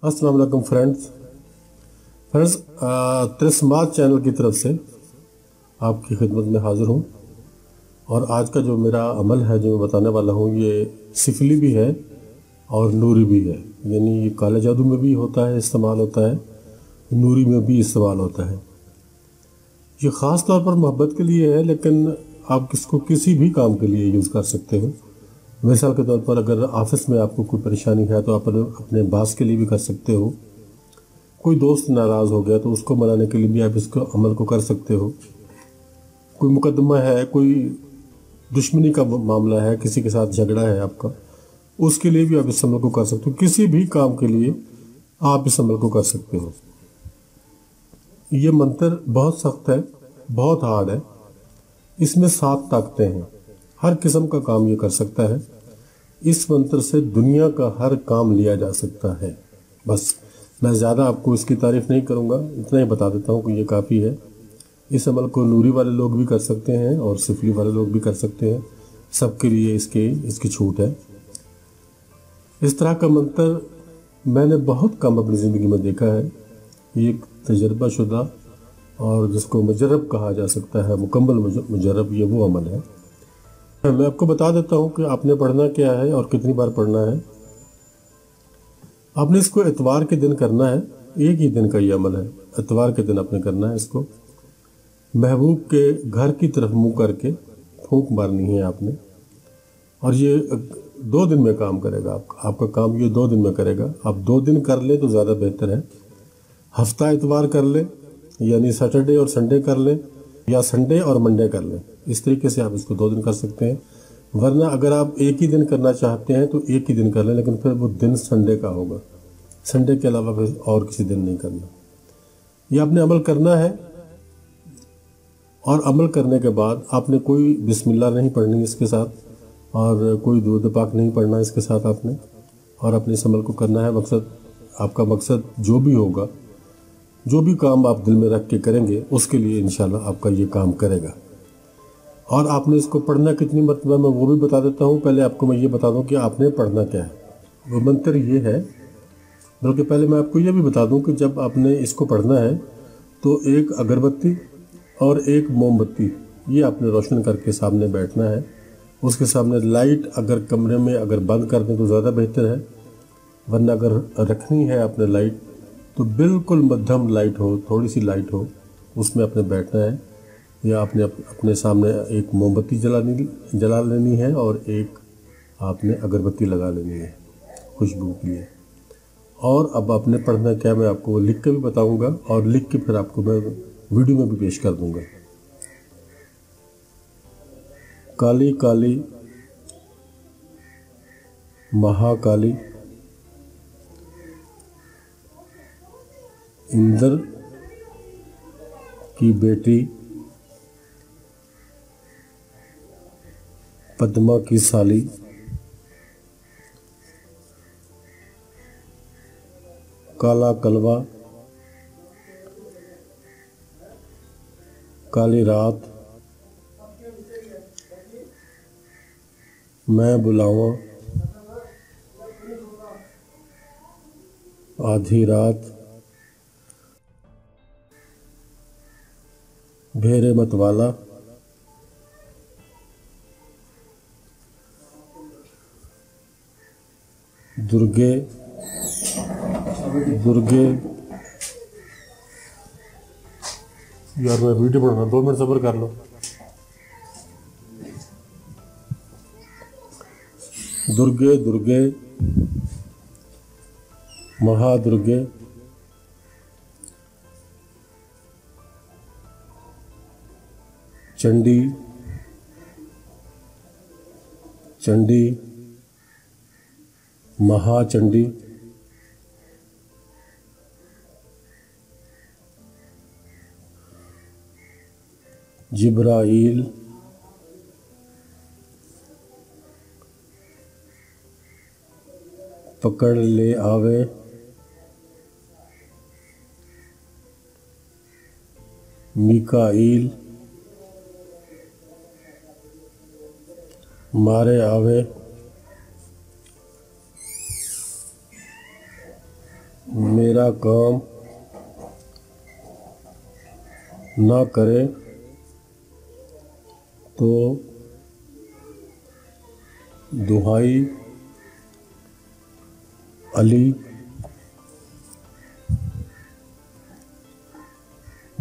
अस्सलाम वालेकुम friends तिरस्मात channel की तरफ से आपकी खिदमत में हाज़िर हूँ। और आज का जो मेरा अमल है जो मैं बताने वाला हूँ ये सिफली भी है और नूरी भी है। यानी ये काले जादू में भी होता है, इस्तेमाल होता है, नूरी में भी इस्तेमाल होता है। ये ख़ास तौर पर मोहब्बत के लिए है, लेकिन आप इसको किसी भी काम के लिए यूज़ कर सकते हो। मिसाल के तौर पर अगर ऑफिस में आपको कोई परेशानी है तो आप अपने बॉस के लिए भी कर सकते हो। कोई दोस्त नाराज़ हो गया तो उसको मनाने के लिए भी आप इसको अमल को कर सकते हो। कोई मुकदमा है, कोई दुश्मनी का मामला है, किसी के साथ झगड़ा है आपका, उसके लिए भी आप इस अमल को कर सकते हो। किसी भी काम के लिए आप इस अमल को कर सकते हो। ये मंत्र बहुत सख्त है, बहुत हार्ड है। इसमें 7 ताकतें हैं। हर किस्म का काम ये कर सकता है। इस मंत्र से दुनिया का हर काम लिया जा सकता है। बस मैं ज़्यादा आपको इसकी तारीफ़ नहीं करूँगा, इतना ही बता देता हूँ कि ये काफ़ी है। इस अमल को नूरी वाले लोग भी कर सकते हैं और सिफली वाले लोग भी कर सकते हैं। सबके लिए इसकी छूट है। इस तरह का मंत्र मैंने बहुत कम अपनी ज़िंदगी में देखा है। ये एक तजर्बा शुदा और जिसको मुजर्रब कहा जा सकता है, मुकम्मल मुजर्रब, ये वो अमल है। मैं आपको बता देता हूँ कि आपने पढ़ना क्या है और कितनी बार पढ़ना है। आपने इसको इतवार के दिन करना है। एक ही दिन का ये अमल है, इतवार के दिन आपने करना है। इसको महबूब के घर की तरफ मुंह करके फूंक मारनी है आपने। और ये 2 दिन में काम करेगा। आपका काम ये 2 दिन में करेगा। आप 2 दिन कर ले तो ज़्यादा बेहतर है। हफ्ता इतवार कर ले, यानी सैटरडे और संडे कर ले, या संडे और मंडे कर लें। इस तरीके से आप इसको 2 दिन कर सकते हैं। वरना अगर आप एक ही दिन करना चाहते हैं तो एक ही दिन कर लें, लेकिन फिर वो दिन संडे का होगा। संडे के अलावा फिर और किसी दिन नहीं करना। ये आपने अमल करना है। और अमल करने के बाद आपने कोई बिस्मिल्लाह नहीं पढ़नी इसके साथ, और कोई दूध पाक नहीं पढ़ना इसके साथ आपने। और अपने इस अमल को करना है। आपका मकसद जो भी होगा, जो भी काम आप दिल में रख के करेंगे, उसके लिए इंशाल्लाह आपका ये काम करेगा। और आपने इसको पढ़ना कितनी मरतबा, मैं वो भी बता देता हूँ। पहले आपको मैं ये बता दूँ कि आपने पढ़ना क्या है। वो मंत्र ये है, बल्कि पहले मैं आपको ये भी बता दूँ कि जब आपने इसको पढ़ना है तो एक अगरबत्ती और एक मोमबत्ती ये आपने रोशन करके सामने बैठना है। उसके सामने लाइट अगर कमरे में अगर बंद कर दें तो ज़्यादा बेहतर है, वरना अगर रखनी है आपने लाइट तो बिल्कुल मध्यम लाइट हो, थोड़ी सी लाइट हो, उसमें आपने बैठना है। या आपने अपने सामने एक मोमबत्ती जला लेनी है और एक आपने अगरबत्ती लगा लेनी है खुशबू के लिए। और अब आपने पढ़ना क्या मैं आपको लिख के भी बताऊंगा, और लिख के फिर आपको मैं वीडियो में भी पेश कर दूंगा। काली काली महाकाली इंद्र की बेटी पद्मा की साली, काला कलवा, काली रात, मैं बुलावा, आधी रात, भेरे मतवाला, दुर्गे यार मैं वीडियो बनाना, 2 मिनट सब्र कर लो। दुर्गे महादुर्गे, चंडी महाचंडी, जिब्राइल, पकड़ ले आवे, मीकाईल, मारे आवे, मेरा काम ना करे तो दुहाई अली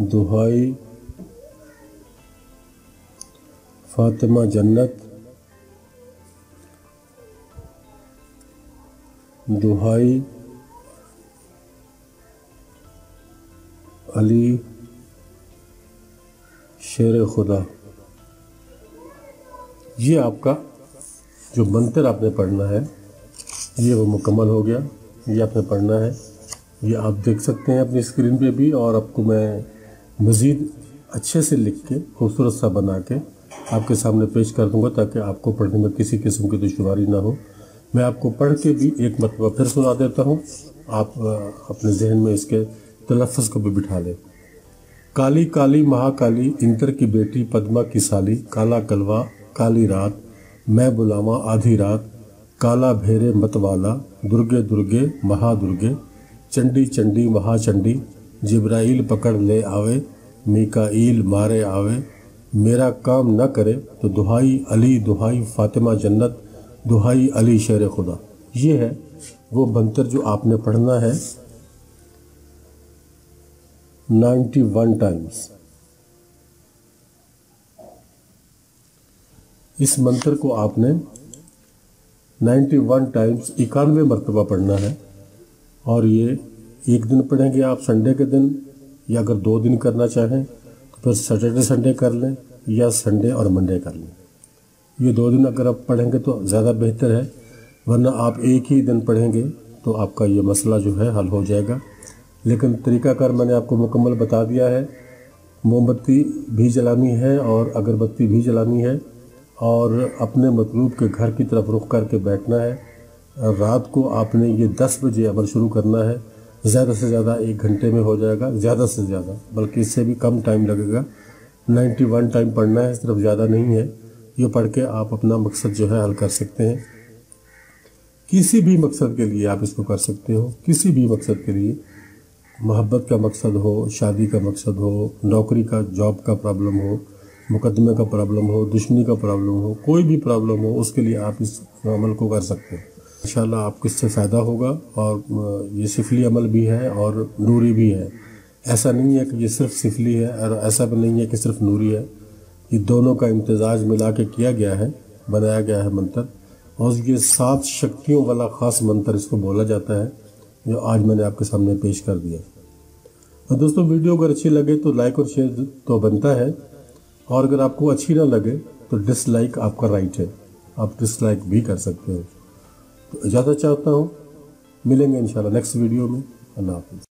दुहाई फातिमा जन्नत दुहाई अली शेर खुदा। ये आपका जो मंत्र आपने पढ़ना है ये वो मुकम्मल हो गया। ये आपने पढ़ना है, ये आप देख सकते हैं अपनी स्क्रीन पे भी, और आपको मैं मज़ीद अच्छे से लिख के खूबसूरत सा बना के आपके सामने पेश कर दूंगा ताकि आपको पढ़ने में किसी किस्म की दुश्वारी ना हो। मैं आपको पढ़ के भी एक मरतबा फिर सुना देता हूँ, आप अपने जहन में इसके तलफ़्फ़ुज़ को भी बिठा लें। काली काली महाकाली इंद्र की बेटी पद्मा की साली, काला कलवा काली रात मैं बुलावा आधी रात, काला भेरे मतवाला दुर्गे दुर्गे महादुर्गे, चंडी चंडी महाचंडी जिब्राइल पकड़ ले आवे, मीकाईल मारे आवे, मेरा काम न करे तो दुहाई अली दुहाई फातिमा जन्नत दुहाई अली शेर खुदा। ये है वो मंत्र जो आपने पढ़ना है 91 टाइम्स। इस मंत्र को आपने 91 टाइम्स 91 मरतबा पढ़ना है, और ये एक दिन पढ़ेंगे आप संडे के दिन, या अगर 2 दिन करना चाहें तो फिर सैटरडे संडे कर लें, या संडे और मंडे कर लें। ये 2 दिन अगर आप पढ़ेंगे तो ज़्यादा बेहतर है, वरना आप एक ही दिन पढ़ेंगे तो आपका ये मसला जो है हल हो जाएगा। लेकिन तरीक़ाकार मैंने आपको मुकम्मल बता दिया है। मोमबत्ती भी जलानी है और अगरबत्ती भी जलानी है, और अपने मतलूब के घर की तरफ रुख करके बैठना है। रात को आपने ये 10 बजे अमल शुरू करना है। ज़्यादा से ज़्यादा 1 घंटे में हो जाएगा, ज़्यादा से ज़्यादा, बल्कि इससे भी कम टाइम लगेगा। 91 टाइम पढ़ना है, सिर्फ ज़्यादा नहीं है। ये पढ़ के आप अपना मकसद जो है हल कर सकते हैं। किसी भी मकसद के लिए आप इसको कर सकते हो, किसी भी मकसद के लिए, मोहब्बत का मकसद हो, शादी का मकसद हो, नौकरी का जॉब का प्रॉब्लम हो, मुकदमे का प्रॉब्लम हो, दुश्मनी का प्रॉब्लम हो, कोई भी प्रॉब्लम हो, उसके लिए आप इस अमल को कर सकते हैं। इंशाल्लाह आपको इससे फ़ायदा होगा। और ये सिफली अमल भी है और नूरी भी है। ऐसा नहीं है कि ये सिर्फ सिफली है, और ऐसा भी नहीं है कि सिर्फ नूरी है। ये दोनों का इम्तिजाज मिला के किया गया है, बनाया गया है मंत्र, और ये 7 शक्तियों वाला ख़ास मंत्र इसको बोला जाता है, जो आज मैंने आपके सामने पेश कर दिया। और दोस्तों, वीडियो अगर अच्छी लगे तो लाइक और शेयर तो बनता है, और अगर आपको अच्छी ना लगे तो डिसलाइक आपका राइट है, आप डिसलाइक भी कर सकते हो। तो इजाज़त चाहता हूँ, मिलेंगे इंशाल्लाह नेक्स्ट वीडियो में। अल्लाह हाफ़िज़।